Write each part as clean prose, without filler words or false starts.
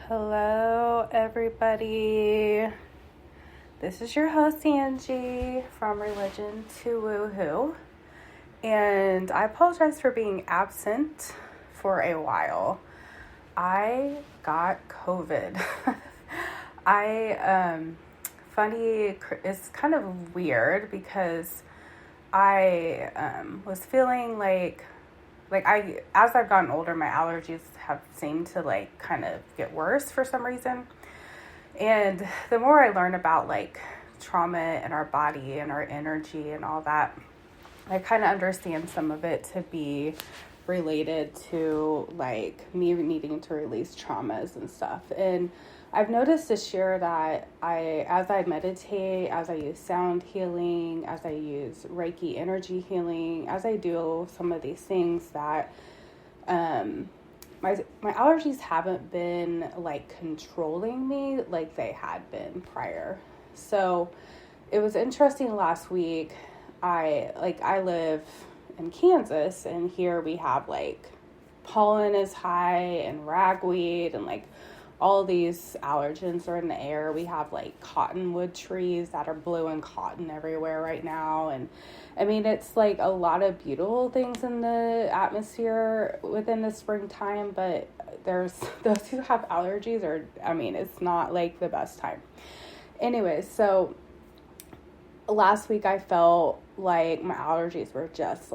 Hello, everybody. This is your host, Angie, from Religion to Woohoo. And I apologize for being absent for a while. I got COVID. It's kind of weird because I was feeling like as I've gotten older, my allergies have seemed to kind of get worse for some reason. And the more I learn about trauma in our body and our energy and all that, I kind of understand some of it to be related to me needing to release traumas and stuff. And I've noticed this year that as I meditate, as I use sound healing, as I use Reiki energy healing, as I do some of these things that my allergies haven't been controlling me like they had been prior. So it was interesting last week. I live in Kansas, and here we have pollen is high and ragweed and all these allergens are in the air. We have cottonwood trees that are blowing cotton everywhere right now. And I mean, it's a lot of beautiful things in the atmosphere within the springtime, but there's those who have allergies it's not the best time. Anyways, so last week I felt like my allergies were just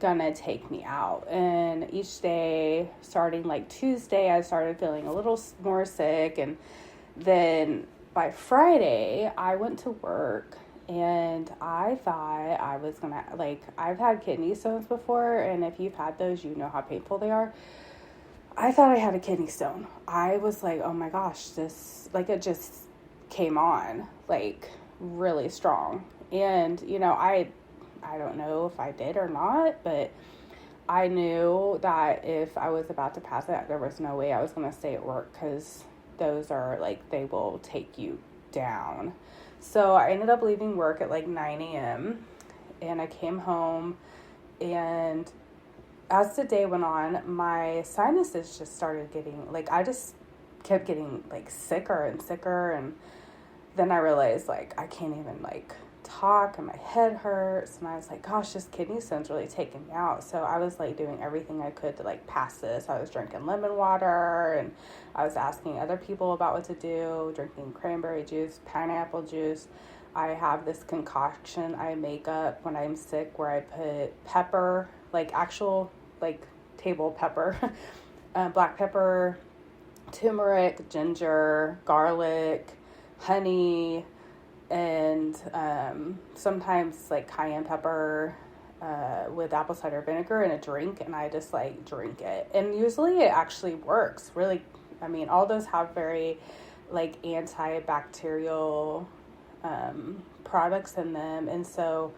gonna take me out, and each day starting Tuesday I started feeling a little more sick, and then by Friday I went to work and I thought I was gonna I've had kidney stones before, and if you've had those you know how painful they are. I thought I had a kidney stone. I was oh my gosh, this it just came on really strong. And I don't know if I did or not, but I knew that if I was about to pass it, there was no way I was going to stay at work, because those are they will take you down. So I ended up leaving work at 9 a.m. and I came home, and as the day went on, my sinuses just started getting I just kept getting sicker and sicker. And then I realized I can't even talk, and my head hurts, and I was gosh, this kidney stone's really taking me out. So I was doing everything I could to pass this. I was drinking lemon water, and I was asking other people about what to do, drinking cranberry juice, pineapple juice. I have this concoction I make up when I'm sick where I put pepper, actual table pepper, black pepper, turmeric, ginger, garlic, honey, and sometimes cayenne pepper with apple cider vinegar in a drink, and I just drink it. And usually it actually works really. I mean, all those have very antibacterial products in them, and so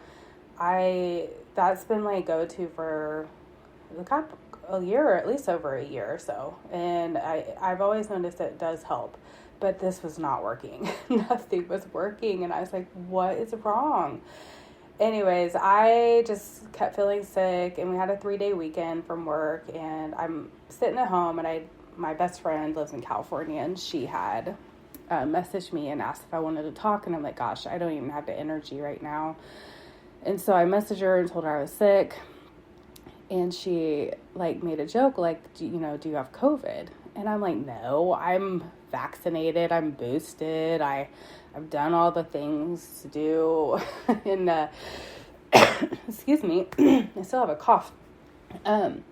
that's been my go-to for a year, or at least over a year or so. And I've always noticed that it does help. But this was not working. Nothing was working. And I was what is wrong? Anyways, I just kept feeling sick, and we had a 3-day weekend from work, and I'm sitting at home, and my best friend lives in California, and she had messaged me and asked if I wanted to talk. And I'm gosh, I don't even have the energy right now. And so I messaged her and told her I was sick. And she made a joke do you have COVID? And I'm no, I'm vaccinated, I'm boosted, I've done all the things to do. And excuse me, I still have a cough. And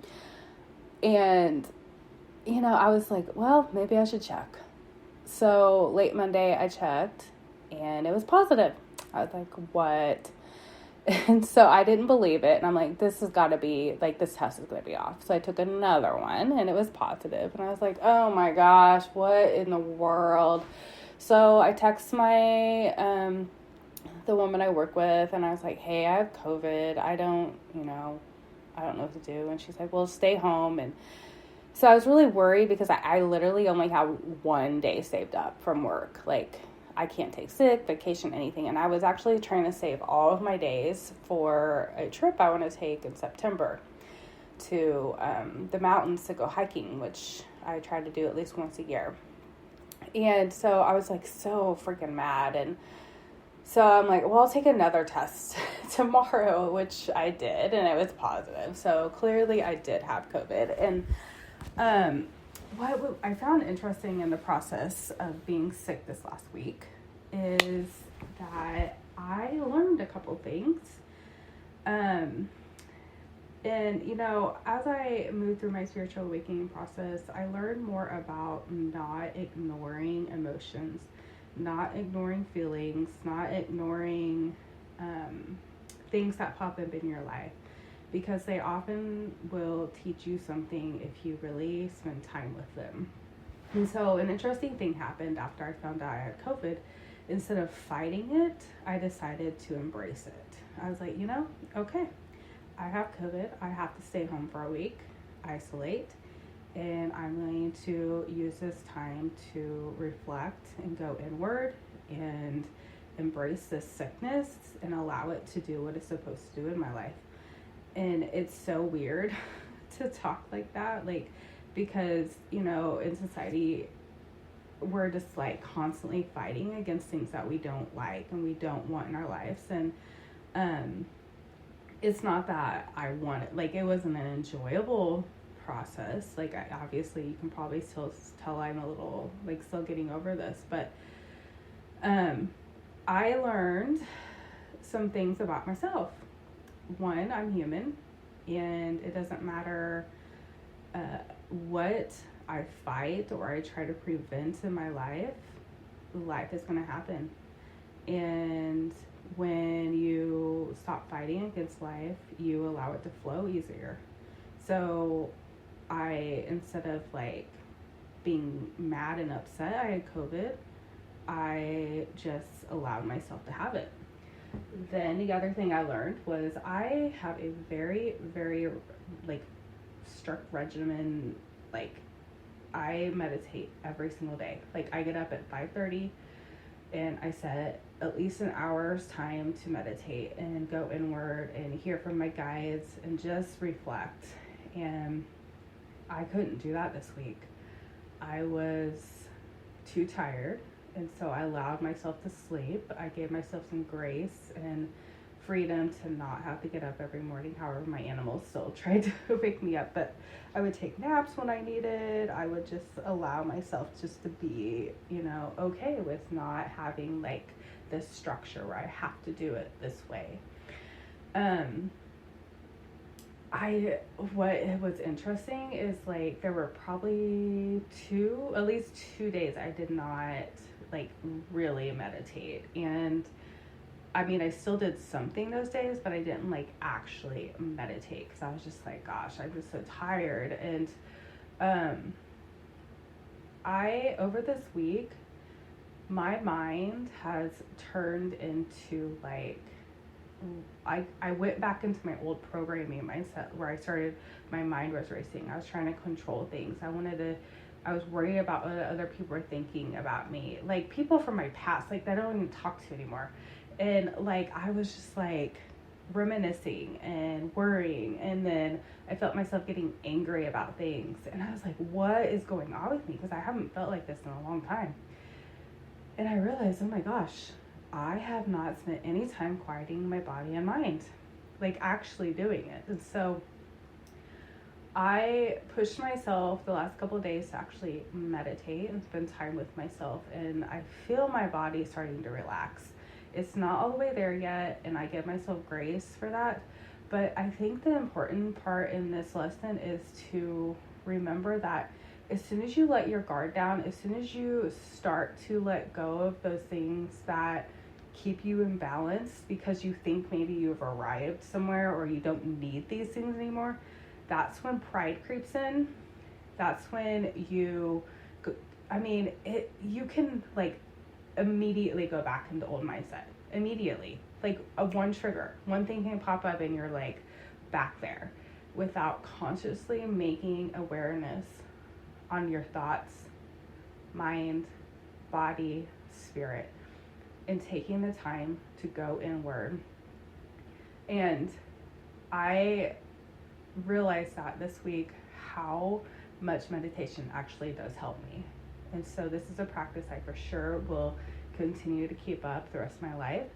I was well, maybe I should check. So late Monday I checked, and it was positive. I was what? And so I didn't believe it. And I'm this has got to be, this test is going to be off. So I took another one, and it was positive. And I was oh my gosh, what in the world? So I text my, the woman I work with, and I was hey, I have COVID. I don't know what to do. And she's well, stay home. And so I was really worried, because I literally only have 1 day saved up from work. I can't take sick, vacation, anything. And I was actually trying to save all of my days for a trip I want to take in September. to the mountains to go hiking, which I try to do at least once a year. And so I was like so freaking mad. And so I'm like, well, I'll take another test tomorrow, which I did, and it was positive. So clearly I did have COVID. And what I found interesting in the process of being sick this last week is that I learned a couple things. And, you know, as I moved through my spiritual awakening process, I learned more about not ignoring emotions, not ignoring feelings, not ignoring things that pop up in your life, because they often will teach you something if you really spend time with them. And so an interesting thing happened after I found out I had COVID. Instead of fighting it, I decided to embrace it. I was like, you know, okay, I have COVID. I have to stay home for a week, isolate, and I'm going to use this time to reflect and go inward and embrace this sickness and allow it to do what it's supposed to do in my life. And it's so weird to talk like that, like, because, you know, in society, we're just like constantly fighting against things that we don't like and we don't want in our lives. And it's not that I want it, like, it wasn't an enjoyable process. Like, obviously you can probably still tell I'm a little like still getting over this, but I learned some things about myself. One, I'm human, and it doesn't matter what I fight or I try to prevent in my life, life is going to happen. And when you stop fighting against life, you allow it to flow easier. So I, instead of like being mad and upset I had COVID, I just allowed myself to have it. Then the other thing I learned was I have a very, very like strict regimen. Like, I meditate every single day. Like, I get up at 5:30 and I set at least an hour's time to meditate and go inward and hear from my guides and just reflect. And I couldn't do that this week. I was too tired, and so I allowed myself to sleep. I gave myself some grace and freedom to not have to get up every morning. However, my animals still tried to wake me up, but I would take naps when I needed. I would just allow myself just to be, you know, okay with not having like this structure where I have to do it this way. What was interesting is like there were probably at least two days I did not like really meditate. And I mean, I still did something those days, but I didn't like actually meditate because I was just like, gosh, I'm just so tired. And over this week, my mind has turned into like, I went back into my old programming mindset where my mind was racing. I was trying to control things. I was worried about what other people were thinking about me. Like, people from my past, like, that I don't even talk to anymore. And like, I was just like reminiscing and worrying. And then I felt myself getting angry about things. And I was like, what is going on with me? Because I haven't felt like this in a long time. And I realized, oh my gosh, I have not spent any time quieting my body and mind, like actually doing it. And so I pushed myself the last couple of days to actually meditate and spend time with myself. And I feel my body starting to relax. It's not all the way there yet, and I give myself grace for that. But I think the important part in this lesson is to remember that as soon as you let your guard down, as soon as you start to let go of those things that keep you in balance because you think maybe you've arrived somewhere or you don't need these things anymore, that's when pride creeps in. That's when you can like immediately go back into old mindset. Immediately. Like one trigger. One thing can pop up and you're like back there without consciously making awareness on your thoughts, mind, body, spirit, and taking the time to go inward. And I realized that this week how much meditation actually does help me. And so this is a practice I for sure will continue to keep up the rest of my life.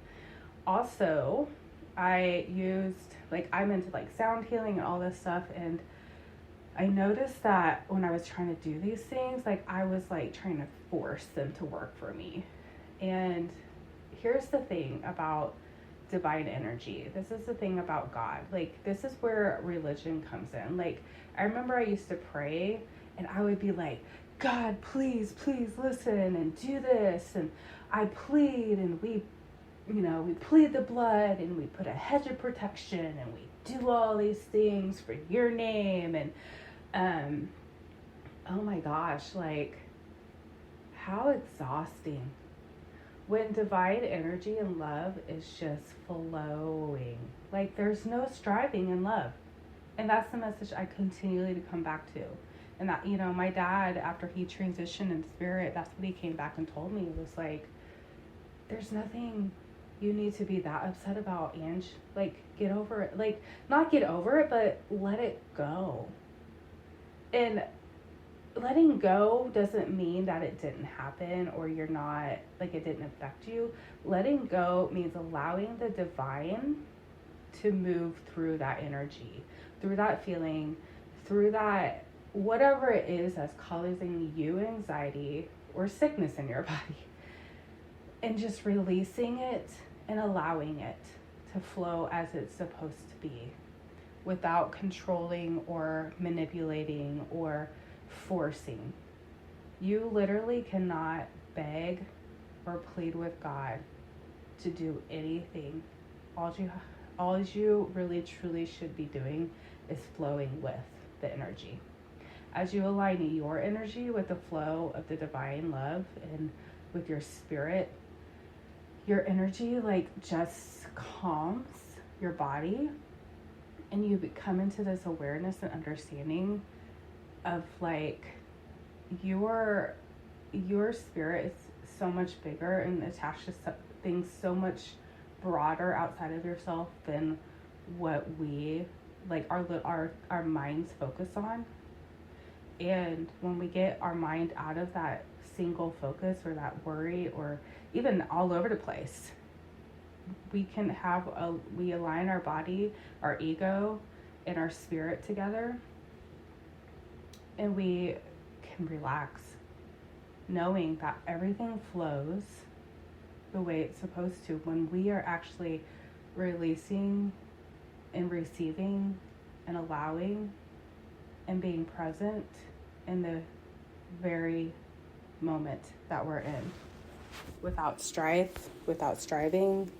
Also, I used, like, I'm into like sound healing and all this stuff, and I noticed that when I was trying to do these things, like I was like trying to force them to work for me. And here's the thing about divine energy. This is the thing about God. Like, this is where religion comes in. Like, I remember I used to pray and I would be like, God, please, please listen and do this. And I plead, and we plead the blood, and we put a hedge of protection, and we do all these things for your name. And, oh my gosh, like, how exhausting. When divine energy and love is just flowing. Like, there's no striving in love. And that's the message I continually to come back to. And that, my dad, after he transitioned in spirit, that's what he came back and told me. It was like, there's nothing you need to be that upset about, Ange. Like, get over it. Like, not get over it, but let it go. And letting go doesn't mean that it didn't happen or you're not, like, it didn't affect you. Letting go means allowing the divine to move through that energy, through that feeling, through that, whatever it is that's causing you anxiety or sickness in your body, and just releasing it and allowing it to flow as it's supposed to be, without controlling or manipulating or forcing. You literally cannot beg or plead with God to do anything. All you really truly should be doing is flowing with the energy. As you align your energy with the flow of the divine love and with your spirit, your energy like just calms your body, and you come into this awareness and understanding of like your spirit is so much bigger and attached to things so much broader outside of yourself than what we like our minds focus on. And when we get our mind out of that single focus or that worry or even all over the place, we align our body, our ego, and our spirit together, and we can relax, knowing that everything flows the way it's supposed to when we are actually releasing and receiving and allowing and being present in the very moment that we're in, without strife, without striving,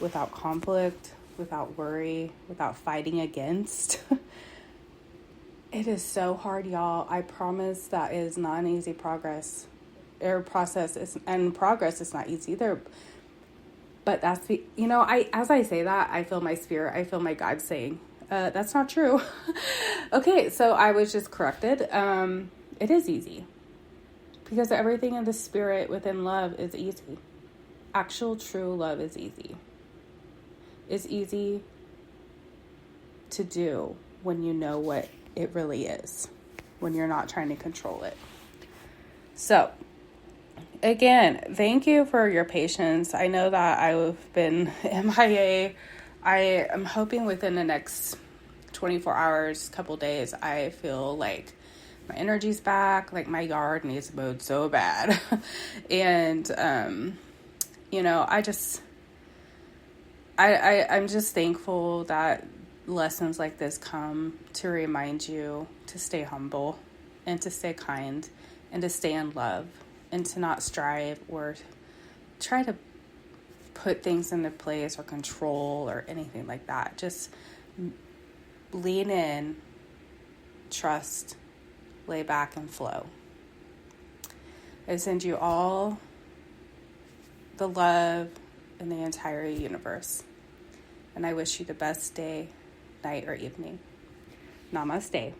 without conflict, without worry, without fighting against. It is so hard, y'all. I promise that is not an easy process. Progress is not easy either. But that's as I say that, I feel my spirit, I feel my God saying, that's not true. Okay, so I was just corrected. It is easy. Because everything in the spirit within love is easy. Actual true love is easy. It's easy to do when you know what it really is, when you're not trying to control it. So, again, thank you for your patience. I know that I've been MIA. I am hoping within the next 24 hours, couple days, I feel like my energy's back, like my yard needs mowed so bad. And, I'm just thankful that lessons like this come to remind you to stay humble and to stay kind and to stay in love and to not strive or try to put things into place or control or anything like that. Just lean in, trust, lay back, and flow. I send you all the love in the entire universe. And I wish you the best day, night, or evening. Namaste.